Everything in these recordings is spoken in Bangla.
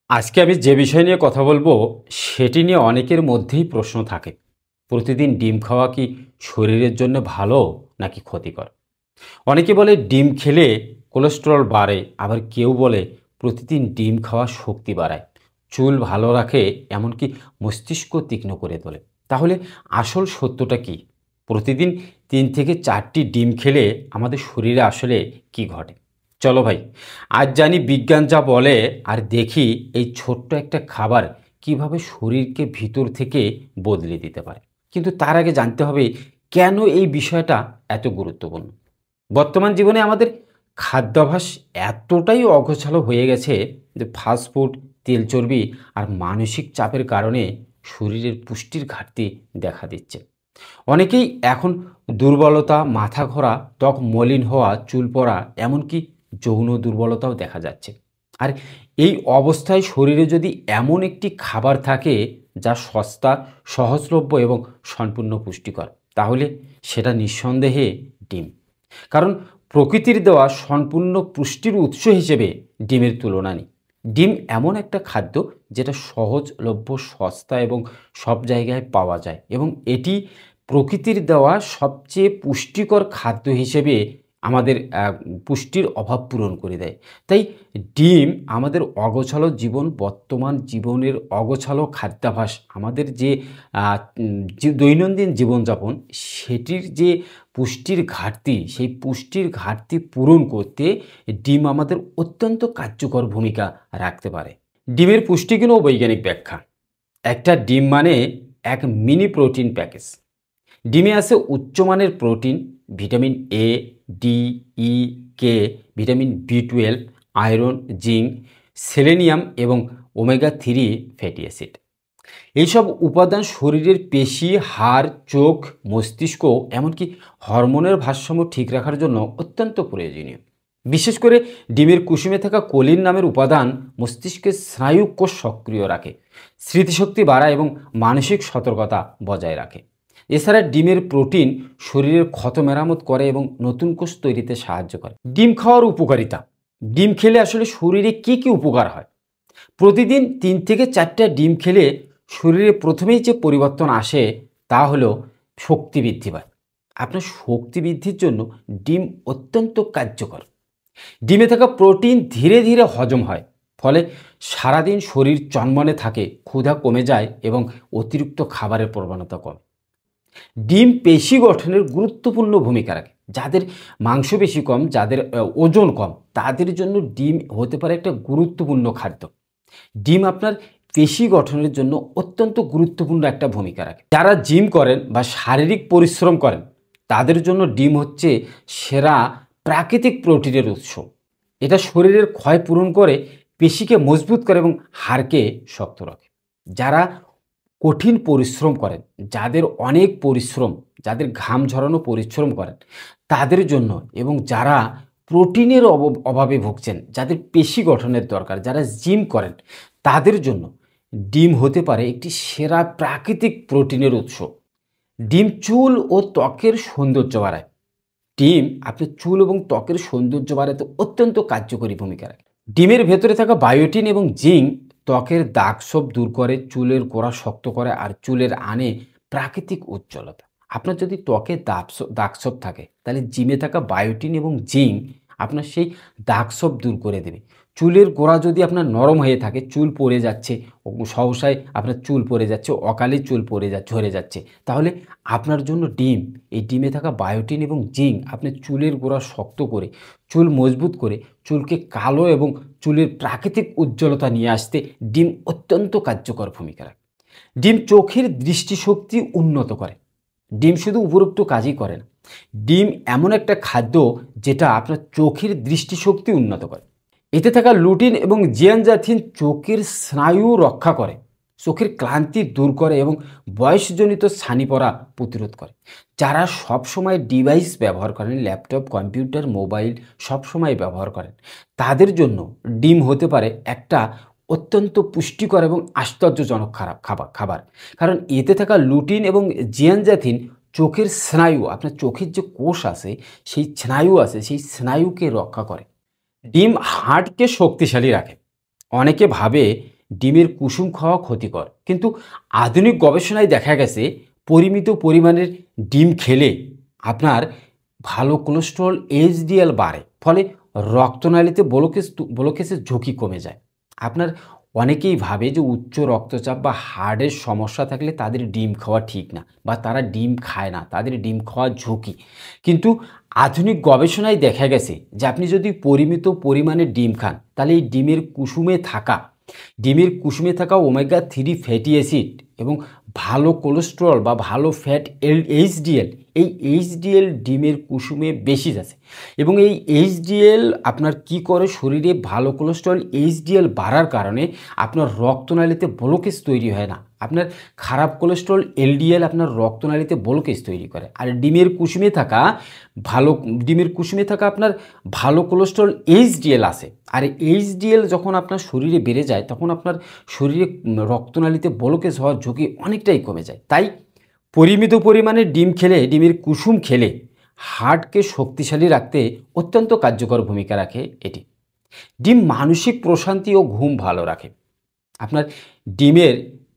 আজকে আমি যে বিষয় নিয়ে কথা বলবো সেটি নিয়ে অনেকের মধ্যেই প্রশ্ন থাকে। প্রতিদিন ডিম খাওয়া কি শরীরের জন্য ভালো নাকি ক্ষতিকর? অনেকে বলে ডিম খেলে কোলেস্টেরল বাড়ে, আবার কেউ বলে প্রতিদিন ডিম খাওয়া শক্তি বাড়ায়, চুল ভালো রাখে, এমনকি মস্তিষ্ক তীক্ষ্ণ করে তোলে। তাহলে আসল সত্যটা কি? প্রতিদিন 3 থেকে 4টি ডিম খেলে আমাদের শরীরে আসলে কি ঘটে? চলো ভাই, আজ জানি বিজ্ঞান যা বলে, আর দেখি এই ছোট্ট একটা খাবার কিভাবে শরীরকে ভিতর থেকে বদলে দিতে পারে। কিন্তু তার আগে জানতে হবে কেন এই বিষয়টা এত গুরুত্বপূর্ণ। বর্তমান জীবনে আমাদের খাদ্যাভ্যাস এতটাই অগোছালো হয়ে গেছে যে ফাস্টফুড, তেল চর্বি আর মানসিক চাপের কারণে শরীরের পুষ্টির ঘাটতি দেখা দিচ্ছে। অনেকেই এখন দুর্বলতা, মাথা ঘোরা, ত্বক মলিন হওয়া, চুল পড়া, এমনকি যৌন দুর্বলতাও দেখা যাচ্ছে। আর এই অবস্থায় শরীরে যদি এমন একটি খাবার থাকে যা সস্তা, সহজলভ্য এবং সম্পূর্ণ পুষ্টিকর, তাহলে সেটা নিঃসন্দেহে ডিম। কারণ প্রকৃতির দেওয়া সম্পূর্ণ পুষ্টির উৎস হিসেবে ডিমের তুলনা নেই। ডিম এমন একটা খাদ্য যেটা সহজলভ্য, সস্তা এবং সব জায়গায় পাওয়া যায়, এবং এটি প্রকৃতির দেওয়া সবচেয়ে পুষ্টিকর খাদ্য হিসেবে আমাদের পুষ্টির অভাব পূরণ করে দেয়। তাই ডিম আমাদের অগোছালো জীবন, বর্তমান জীবনের অগোছালো খাদ্যাভ্যাস, আমাদের যে দৈনন্দিন জীবনযাপন, সেটির যে পুষ্টির ঘাটতি, সেই পুষ্টির ঘাটতি পূরণ করতে ডিম আমাদের অত্যন্ত কার্যকর ভূমিকা রাখতে পারে। ডিমের পুষ্টিগুণ ও বৈজ্ঞানিক ব্যাখ্যা। একটা ডিম মানে এক মিনি প্রোটিন প্যাকেজ। ডিমে আছে উচ্চমানের protein, vitamin A, D, E, K, vitamin বি12, আয়রন, জিঙ্ক, সেলেনিয়াম এবং ওমেগা 3 ফ্যাটি অ্যাসিড। এইসব উপাদান শরীরের পেশি, হাড়, চোখ, মস্তিষ্ক, এমনকি হরমোনের ভারসাম্য ঠিক রাখার জন্য অত্যন্ত প্রয়োজনীয়। বিশেষ করে ডিমের কুসুমে থাকা কোলিন নামের উপাদান মস্তিষ্কের স্নায়ু কোষ সক্রিয় রাখে, স্মৃতিশক্তি বাড়ায় এবং মানসিক সতর্কতা বজায় রাখে। এছাড়া ডিমের প্রোটিন শরীরের ক্ষত মেরামত করে এবং নতুন কোষ তৈরিতে সাহায্য করে। ডিম খাওয়ার উপকারিতা। ডিম খেলে আসলে শরীরে কি কি উপকার হয়? প্রতিদিন 3 থেকে 4টা ডিম খেলে শরীরে প্রথমেই যে পরিবর্তন আসে তা হলো শক্তি বৃদ্ধি পায়। আপনার শক্তি বৃদ্ধির জন্য ডিম অত্যন্ত কার্যকর। ডিমে থাকা প্রোটিন ধীরে ধীরে হজম হয়, ফলে সারাদিন শরীর চনমনে থাকে, ক্ষুধা কমে যায় এবং অতিরিক্ত খাবারের প্রবণতা কমে। ডিম পেশি গঠনের গুরুত্বপূর্ণ ভূমিকা রাখে। যাদের মাংসপেশি কম, যাদের ওজন কম, তাদের জন্য ডিম হতে পারে একটা গুরুত্বপূর্ণ খাদ্য। ডিম আপনার পেশি গঠনের জন্য অত্যন্ত গুরুত্বপূর্ণ একটা ভূমিকা রাখে। যারা জিম করেন বা শারীরিক পরিশ্রম করেন, তাদের জন্য ডিম হচ্ছে সেরা প্রাকৃতিক প্রোটিনের উৎস। এটা শরীরের ক্ষয় পূরণ করে, পেশিকে মজবুত করে এবং হাড়কে শক্ত রাখে। যারা কঠিন পরিশ্রম করেন, যাদের অনেক পরিশ্রম, যাদের ঘাম ঝরানো পরিশ্রম করেন, তাদের জন্য, এবং যারা প্রোটিনের অভাবে ভুগছেন, যাদের পেশি গঠনের দরকার, যারা জিম করেন, তাদের জন্য ডিম হতে পারে একটি সেরা প্রাকৃতিক প্রোটিনের উৎস। ডিম চুল ও ত্বকের সৌন্দর্য বাড়ায়। ডিম আপনার চুল এবং ত্বকের সৌন্দর্য বাড়াতে অত্যন্ত কার্যকরী ভূমিকা রাখে। ডিমের ভেতরে থাকা বায়োটিন এবং জিঙ্ক ত্বকের দাগছোপ দূর করে, চুলের গোড়া শক্ত করে আর চুলের আনে প্রাকৃতিক উজ্জ্বলতা। আপনার যদি ত্বকে দাগছোপ থাকে, তাহলে জিমে থাকা বায়োটিন এবং জিঙ্ক আপনার সেই দাগছোপ দূর করে দেবে। চুলের গোড়া যদি আপনার নরম হয়ে থাকে, চুল পড়ে যাচ্ছে, সহসায় আপনার চুল পড়ে যাচ্ছে, অকালে চুল ঝরে যাচ্ছে, তাহলে আপনার জন্য ডিম, এই ডিমে থাকা বায়োটিন এবং জিঙ্ক আপনার চুলের গোড়া শক্ত করে, চুল মজবুত করে, চুলকে কালো এবং চুলের প্রাকৃতিক উজ্জ্বলতা নিয়ে আসতে ডিম অত্যন্ত কার্যকর ভূমিকা রাখে। ডিম চোখের দৃষ্টিশক্তি উন্নত করে। ডিম শুধু উপরোক্ত কাজই করে না, ডিম এমন একটা খাদ্য যেটা আপনার চোখের দৃষ্টিশক্তি উন্নত করে। এতে থাকা লুটিন এবং জিয়ানজাথিন চোখের স্নায়ু রক্ষা করে, চোখের ক্লান্তি দূর করে এবং বয়সজনিত ছানি পড়া প্রতিরোধ করে। যারা সবসময় ডিভাইস ব্যবহার করেন, ল্যাপটপ, কম্পিউটার, মোবাইল সবসময় ব্যবহার করেন, তাদের জন্য ডিম হতে পারে একটা অত্যন্ত পুষ্টিকর এবং আশ্চর্যজনক খাবার। কারণ এতে থাকা লুটিন এবং জিয়ানজাথিন চোখের স্নায়ু, আপনার চোখের যে কোষ আছে, সেই স্নায়ুকে রক্ষা করে। ডিম হার্টকে শক্তিশালী রাখে। অনেকে ভাবে ডিমের কুসুম খাওয়া ক্ষতিকর, কিন্তু আধুনিক গবেষণায় দেখা গেছে পরিমিত পরিমাণের ডিম খেলে আপনার ভালো কোলেস্টেরল এইচডিএল বাড়ে, ফলে রক্তনালীতে ব্লকেজের ঝুঁকি কমে যায়। আপনার অনেকেই ভাবে যে উচ্চ রক্তচাপ বা হার্টের সমস্যা থাকলে তাদের ডিম খাওয়া ঠিক না, বা তারা ডিম খায় না, তাদের ডিম খাওয়া ঝুঁকি। কিন্তু আধুনিক গবেষণায় দেখা গেছে যে আপনি যদি পরিমিত পরিমাণে ডিম খান, তাহলে এই ডিমের কুসুমে থাকা ওমেগা 3 ফ্যাটি অ্যাসিড এবং ভালো কোলেস্টেরল বা ভালো ফ্যাট এইচডিএল, এই এইচডিএল ডিমের কুসুমে বেশি আছে। এবং এই এইচডিএল আপনার কি করে, শরীরে ভালো কোলেস্টেরল এইচডিএল বাড়ার কারণে আপনার রক্তনালীতে ব্লকেজ তৈরি হয় না। আপনার খারাপ কোলেস্টেরল এলডিএল আপনার রক্তনালীতে ব্লকেজ তৈরি করে। আর ডিমের কুসুমে থাকা আপনার ভালো কোলেস্টেরল এইচডিএল আছে। আর এইচডিএল যখন আপনার শরীরে বেড়ে যায়, তখন আপনার শরীরে রক্তনালীতে ব্লকেজ হওয়ার ঝুঁকি অনেকটাই কমে যায়। তাই পরিমিত পরিমাণে ডিমের কুসুম খেলে হার্টকে শক্তিশালী রাখতে অত্যন্ত কার্যকর ভূমিকা রাখে এটি। ডিম মানসিক প্রশান্তি ও ঘুম ভালো রাখে। আপনার ডিমের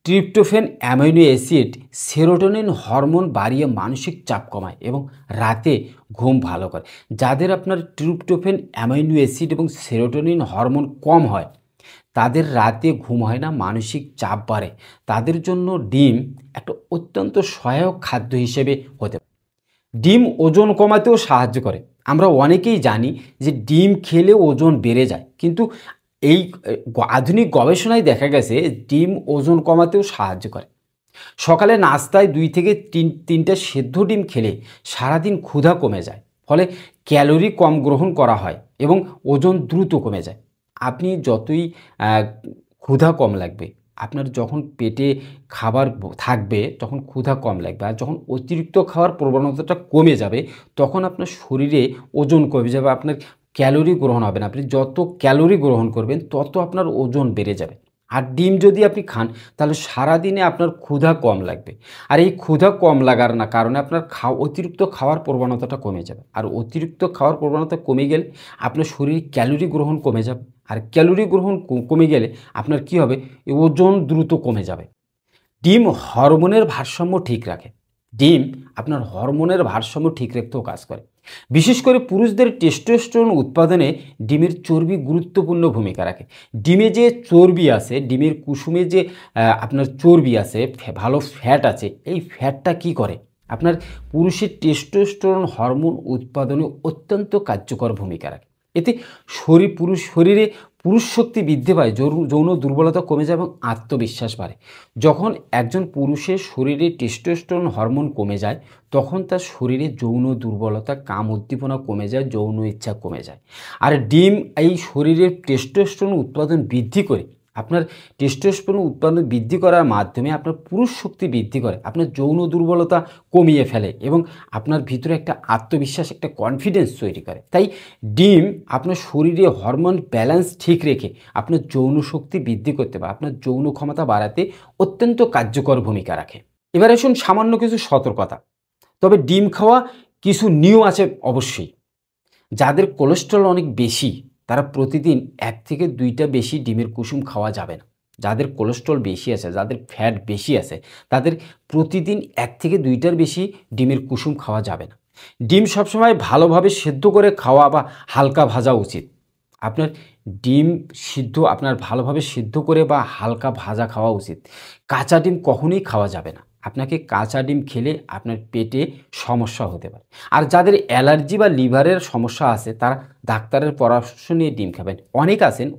tryptophan amino acid serotonin hormone বাড়িয়ে মানসিক চাপ কমায় এবং রাতে ঘুম ভালো করে। যাদের আপনার ট্রিপ্টোফ্যান অ্যামাইনো অ্যাসিড এবং সেরোটোনিন হরমোন কম হয়, তাদের রাতে ঘুম হয় না, মানসিক চাপ বাড়ে, তাদের জন্য ডিম একটা অত্যন্ত সহায়ক খাদ্য হিসেবে হতে পারে। ডিম ওজন কমাতেও সাহায্য করে। আমরা অনেকেই জানি যে ডিম খেলে ওজন বেড়ে যায়, কিন্তু এই আধুনিক গবেষণায় দেখা গেছে ডিম ওজন কমাতেও সাহায্য করে। সকালে নাস্তায় 2 থেকে 3টা সেদ্ধ ডিম খেলে সারাদিন ক্ষুধা কমে যায়, ফলে ক্যালোরি কম গ্রহণ করা হয় এবং ওজন দ্রুত কমে যায়। আপনি যতই ক্ষুধা কম লাগবে, আপনার যখন পেটে খাবার থাকবে তখন ক্ষুধা কম লাগবে, আর যখন অতিরিক্ত খাওয়ার প্রবণতাটা কমে যাবে তখন আপনার শরীরে ওজন কমে যাবে, আপনার ক্যালোরি গ্রহণ হবে না। আপনি যত ক্যালোরি গ্রহণ করবেন তত আপনার ওজন বেড়ে যাবে। আর ডিম যদি আপনি খান, তাহলে সারাদিনে আপনার ক্ষুধা কম লাগবে, আর এই ক্ষুধা কম লাগার কারণে আপনার অতিরিক্ত খাওয়ার প্রবণতাটা কমে যাবে। আর অতিরিক্ত খাওয়ার প্রবণতা কমে গেলে আপনার শরীরে ক্যালোরি গ্রহণ কমে যাবে, আর ক্যালোরি গ্রহণ কমে গেলে আপনার কি হবে, ওজন দ্রুত কমে যাবে। ডিম হরমোনের ভারসাম্য ঠিক রাখে। ডিম আপনার হরমোনের ভারসাম্য ঠিক রাখতেও কাজ করে। বিশেষ করে পুরুষদের টেস্টোস্টেরন উৎপাদনে ডিমের চর্বি গুরুত্বপূর্ণ ভূমিকা রাখে। ডিমে যে চর্বি আছে, ডিমের কুসুমে যে আপনার চর্বি আছে, ভালো ফ্যাট আছে, এই ফ্যাটটা কি করে, আপনার পুরুষের টেস্টোস্টেরন হরমোন উৎপাদনে অত্যন্ত কার্যকর ভূমিকা রাখে। এতে শরীরে পুরুষ শক্তি বৃদ্ধি পায়, যৌন দুর্বলতা কমে যায় এবং আত্মবিশ্বাস বাড়ে। যখন একজন পুরুষের শরীরে টেস্টোস্টেরন হরমোন কমে যায়, তখন তার শরীরে যৌন দুর্বলতা, কাম উদ্দীপনা কমে যায়, যৌন ইচ্ছা কমে যায়। আর ডিম এই শরীরের টেস্টোস্টেরন উৎপাদন বৃদ্ধি করে, আপনার টেস্টোস্টেরন উৎপাদন বৃদ্ধি করার মাধ্যমে আপনার পুরুষ শক্তি বৃদ্ধি করে, আপনার যৌন দুর্বলতা কমিয়ে ফেলে এবং আপনার ভিতরে একটা আত্মবিশ্বাস, একটা কনফিডেন্স তৈরি করে। তাই ডিম আপনার শরীরে হরমোন ব্যালেন্স ঠিক রেখে আপনার যৌন শক্তি বৃদ্ধি করতে পারে, আপনার যৌন ক্ষমতা বাড়াতে অত্যন্ত কার্যকর ভূমিকা রাখে। এবার আসুন সামান্য কিছু সতর্কতা। তবে ডিম খাওয়া কিছু নিয়ম আছে অবশ্যই। যাদের কোলেস্টেরল অনেক বেশি, তারা প্রতিদিন 1 থেকে 2টা বেশি ডিমের কুসুম খাওয়া যাবে না। যাদের কোলেস্টেরল বেশি আছে, যাদের ফ্যাট বেশি আছে, তাদের প্রতিদিন 1 থেকে 2টার বেশি ডিমের কুসুম খাওয়া যাবে না। ডিম সবসময় ভালোভাবে সেদ্ধ করে খাওয়া বা হালকা ভাজা উচিত। আপনার ডিম আপনার ভালোভাবে সিদ্ধ করে বা হালকা ভাজা খাওয়া উচিত। কাঁচা ডিম কখনোই খাওয়া যাবে না। আপনাকে কাঁচা ডিম খেলে আপনার পেটে সমস্যা হতে পারে। আর যাদের অ্যালার্জি বা লিভারের সমস্যা আছে, তারা ডাক্তারের পরামর্শ নিয়ে ডিম খাবেন।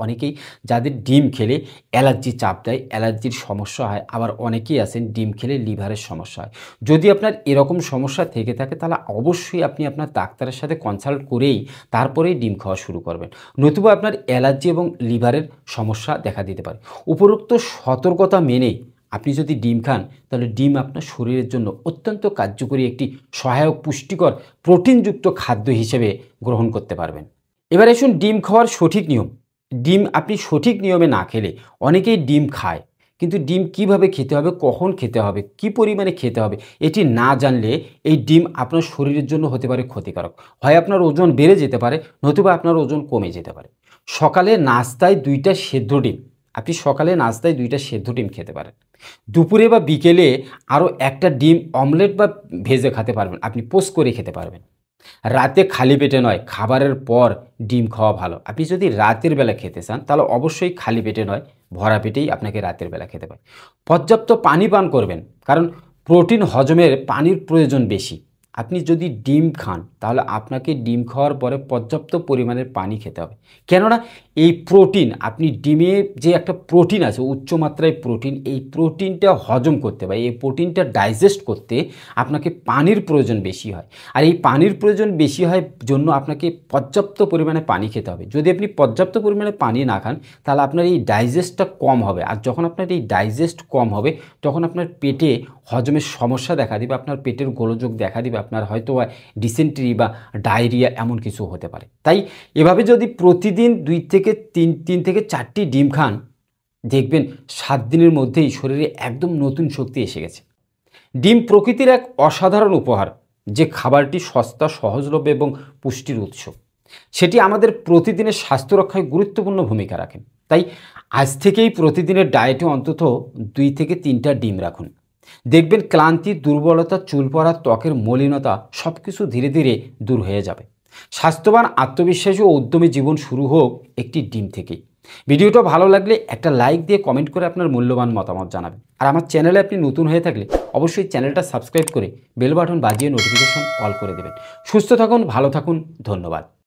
অনেকেই যাদের ডিম খেলে অ্যালার্জি চাপ দেয়, অ্যালার্জির সমস্যা হয়। আবার অনেকেই আছেন ডিম খেলে লিভারের সমস্যা হয়। যদি আপনার এরকম সমস্যা থেকে থাকে, তাহলে অবশ্যই আপনি আপনার ডাক্তারের সাথে কনসাল্ট করেই তারপরেই ডিম খাওয়া শুরু করবেন, নতুবা আপনার অ্যালার্জি এবং লিভারের সমস্যা দেখা দিতে পারে। উপরোক্ত সতর্কতা মেনে আপনি যদি ডিম খান, তাহলে ডিম আপনার শরীরের জন্য অত্যন্ত কার্যকরী একটি সহায়ক পুষ্টিকর প্রোটিনযুক্ত খাদ্য হিসেবে গ্রহণ করতে পারবেন। এবার আসুন ডিম খাওয়ার সঠিক নিয়ম। ডিম আপনি সঠিক নিয়মে না খেলে, অনেকেই ডিম খায়, কিন্তু ডিম কিভাবে খেতে হবে, কখন খেতে হবে, কি পরিমাণে খেতে হবে, এটি না জানলে এই ডিম আপনার শরীরের জন্য হতে পারে ক্ষতিকারক। হয় আপনার ওজন বেড়ে যেতে পারে, নতুবা আপনার ওজন কমে যেতে পারে। সকালে নাস্তায় 2টা সেদ্ধ ডিম আপনি সকালে নাস্তায় 2টা সেদ্ধ ডিম খেতে পারেন। দুপুরে বা বিকেলে আরও একটা ডিম অমলেট বা ভেজে খেতে পারবেন, আপনি পোস্ট করে খেতে পারবেন। রাতে খালি পেটে নয়, খাবারের পর ডিম খাওয়া ভালো। আপনি যদি রাতের বেলা খেতে চান তাহলে অবশ্যই খালি পেটে নয়, ভরা পেটেই আপনাকে রাতের বেলা খেতে পারে। পর্যাপ্ত পানি পান করবেন, কারণ প্রোটিন হজমের পানির প্রয়োজন বেশি। আপনি যদি ডিম খান তাহলে আপনাকে ডিম খাওয়ার পরে পর্যাপ্ত পরিমাণের পানি খেতে হবে। কেননা এই প্রোটিন, আপনি ডিমে যে একটা প্রোটিন আছে, উচ্চমাত্রায় প্রোটিন, এই প্রোটিনটা হজম করতে বা এই প্রোটিনটা ডাইজেস্ট করতে আপনাকে পানির প্রয়োজন বেশি হয়। আর এই পানির প্রয়োজন বেশি হয় জন্য আপনাকে পর্যাপ্ত পরিমাণে পানি খেতে হবে। যদি আপনি পর্যাপ্ত পরিমাণে পানি না খান তাহলে আপনার এই ডাইজেস্টটা কম হবে, আর যখন আপনার এই ডাইজেস্ট কম হবে তখন আপনার পেটে হজমের সমস্যা দেখা দিবে, আপনার পেটের গোলযোগ দেখা দিবে, আপনার হয়তো ডিসেন্ট্রি বা ডায়রিয়া এমন কিছু হতে পারে। তাই এভাবে যদি প্রতিদিন 3 থেকে 4টি ডিম খান, দেখবেন 7 দিনের মধ্যেই শরীরে একদম নতুন শক্তি এসে গেছে। ডিম প্রকৃতির এক অসাধারণ উপহার, যে খাবারটি সস্তা, সহজলভ্য এবং পুষ্টির উৎস। সেটি আমাদের প্রতিদিনের স্বাস্থ্য রক্ষায় গুরুত্বপূর্ণ ভূমিকা রাখে। তাই আজ থেকেই প্রতিদিনের ডায়েটে অন্তত 2 থেকে 3টা ডিম রাখুন। দেখবেন ক্লান্তি, দুর্বলতা, চুল পড়া, ত্বকের মলিনতা সব কিছু ধীরে ধীরে দূর হয়ে যাবে। স্বাস্থ্যবান, আত্মবিশ্বাসী ও উদ্যমী জীবন শুরু হোক একটি ডিম থেকেই। ভিডিওটা ভালো লাগলে একটা লাইক দিয়ে কমেন্ট করে আপনার মূল্যবান মতামত জানাবেন। আর আমার চ্যানেলে আপনি নতুন হয়ে থাকলে অবশ্যই চ্যানেলটা সাবস্ক্রাইব করে বেল বাটন বাজিয়ে নোটিফিকেশন অল করে দেবেন। সুস্থ থাকুন, ভালো থাকুন, ধন্যবাদ।